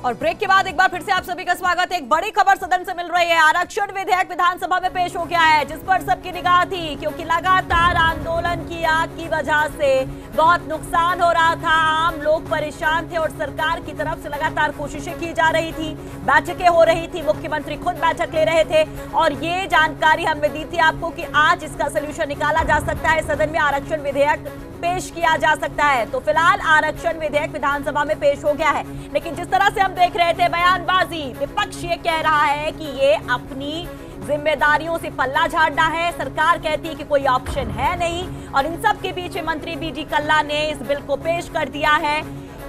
और ब्रेक के बाद एक बार फिर से आप सभी का स्वागत है। एक बड़ी खबर सदन से मिल रही है। आरक्षण विधेयक विधानसभा में पेश हो गया है, जिस पर सबकी निगाह थी, क्योंकि लगातार आंदोलन की आग की वजह से बहुत नुकसान हो रहा था। आम लोग परेशान थे और सरकार की तरफ से लगातार कोशिशें की जा रही थी, बैठकें हो रही थी, मुख्यमंत्री खुद बैठक ले रहे थे और ये जानकारी हमने दी थी आपको कि आज इसका सोल्यूशन निकाला जा सकता है, सदन में आरक्षण विधेयक पेश किया जा सकता है। तो फिलहाल आरक्षण विधेयक विधानसभा में पेश हो गया है, लेकिन जिस तरह से हम देख रहे थे बयानबाजी, विपक्ष ये कह रहा है कि ये अपनी जिम्मेदारियों से पल्ला झाड़ना है। सरकार कहती है कि कोई ऑप्शन है नहीं और इन सब के बीच मंत्री बीडी कल्ला ने इस बिल को पेश कर दिया है।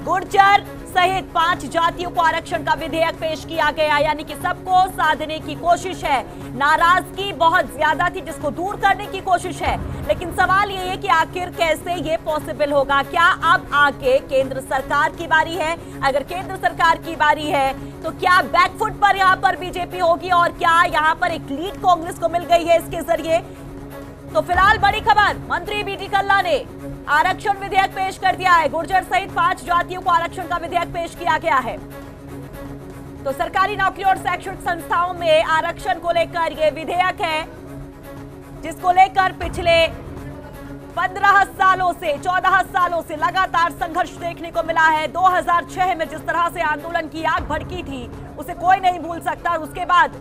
गुर्जर सहित 5 जातियों को आरक्षण का विधेयक पेश किया गया, यानी कि सबको साधने की कोशिश है। नाराजगी बहुत ज्यादा थी जिसको दूर करने की कोशिश है, लेकिन सवाल ये है कि आखिर कैसे ये पॉसिबल होगा। क्या अब आके केंद्र सरकार की बारी है? अगर केंद्र सरकार की बारी है तो क्या बैकफुट पर यहाँ पर बीजेपी होगी और क्या यहाँ पर एक लीड कांग्रेस को मिल गई है इसके जरिए? तो फिलहाल बड़ी खबर, मंत्री बीडी कल्ला ने आरक्षण विधेयक पेश कर दिया है। गुर्जर सहित 5 जातियों को आरक्षण का विधेयक पेश किया गया है। तो सरकारी नौकरी और शैक्षणिक संस्थाओं में आरक्षण को लेकर यह विधेयक है, जिसको लेकर पिछले 15 सालों से 14 सालों से लगातार संघर्ष देखने को मिला है। 2006 में जिस तरह से आंदोलन की आग भड़की थी उसे कोई नहीं भूल सकता। और उसके बाद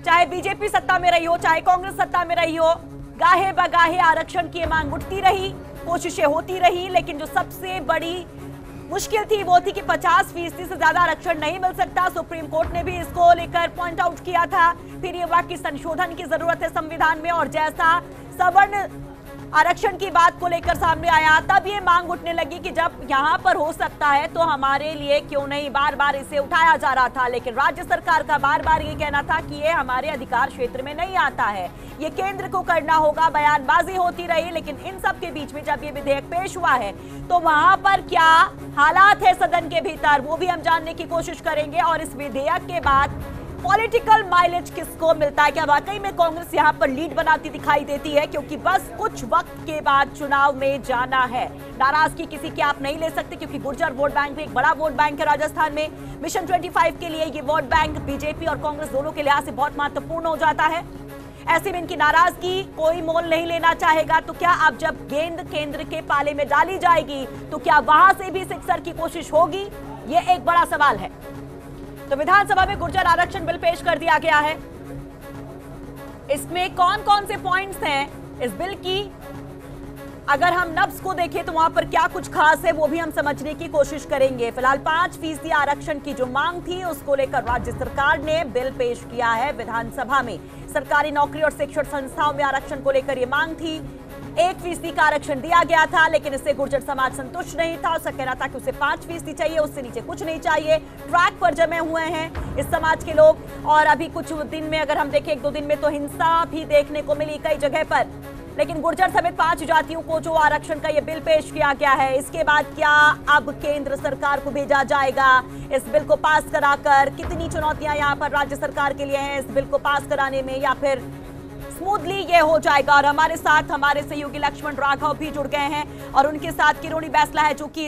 चाहे बीजेपी सत्ता में रही हो, चाहे कांग्रेस सत्ता में रही हो, गाहे बगाहे आरक्षण की मांग उठती रही, कोशिशें होती रही, लेकिन जो सबसे बड़ी मुश्किल थी वो थी कि 50% से ज्यादा आरक्षण नहीं मिल सकता। सुप्रीम कोर्ट ने भी इसको लेकर पॉइंट आउट किया था। फिर ये वाकई संशोधन की जरूरत है संविधान में, और जैसा सवर्ण आरक्षण की बात को लेकर सामने आया तब ये मांग उठने लगी कि जब यहाँ पर हो सकता है तो हमारे लिए क्यों नहीं। बार बार इसे उठाया जा रहा था, लेकिन राज्य सरकार का बार बार ये कहना था कि ये हमारे अधिकार क्षेत्र में नहीं आता है, ये केंद्र को करना होगा। बयानबाजी होती रही, लेकिन इन सब के बीच में जब ये विधेयक पेश हुआ है तो वहां पर क्या हालात है सदन के भीतर, वो भी हम जानने की कोशिश करेंगे। और इस विधेयक के बाद पॉलिटिकल माइलेज किसको मिलता है? क्या वाकई में कांग्रेस यहां पर लीड बनाती दिखाई देती है? क्योंकि बस कुछ वक्त के बाद चुनाव में जाना है। नाराजगी किसी की आप नहीं ले सकते, क्योंकि गुर्जर वोट बैंक भी एक बड़ा वोट बैंक है राजस्थान में। मिशन 25 के लिए ये वोट बैंक बीजेपी और कांग्रेस दोनों के लिहाज से बहुत महत्वपूर्ण हो जाता है। ऐसे में इनकी नाराजगी कोई मोल नहीं लेना चाहेगा। तो क्या अब जब गेंद केंद्र के पाले में डाली जाएगी तो क्या वहां से भी सिक्सर की कोशिश होगी? ये एक बड़ा सवाल है। तो विधानसभा में गुर्जर आरक्षण बिल पेश कर दिया गया है। इसमें कौन कौन से पॉइंट्स हैं इस बिल की, अगर हम नब्ज को देखें तो वहां पर क्या कुछ खास है वो भी हम समझने की कोशिश करेंगे। फिलहाल 5% आरक्षण की जो मांग थी उसको लेकर राज्य सरकार ने बिल पेश किया है विधानसभा में। सरकारी नौकरी और शिक्षण संस्थाओं में आरक्षण को लेकर ये मांग थी। 1% का आरक्षण दिया गया था, लेकिन इससे गुर्जर समाज संतुष्ट नहीं था। उसका कहना था कि उसे 5% चाहिए, उससे नीचे कुछ नहीं चाहिए। ट्रैक पर जमे हुए हैं इस समाज के लोग, और अभी कुछ दिन में अगर हम देखें 1-2 दिन में तो हिंसा भी देखने को मिली कई जगह पर। लेकिन गुर्जर समेत 5 जातियों को जो आरक्षण का ये बिल पेश किया गया है, इसके बाद क्या अब केंद्र सरकार को भेजा जाएगा इस बिल को पास कराकर? कितनी चुनौतियां यहाँ पर राज्य सरकार के लिए हैं इस बिल को पास कराने में, या फिर स्मूथली ये हो जाएगा? और हमारे साथ हमारे सहयोगी लक्ष्मण राघव भी जुड़ गए हैं और उनके साथ किरोनी बैसला है जो कि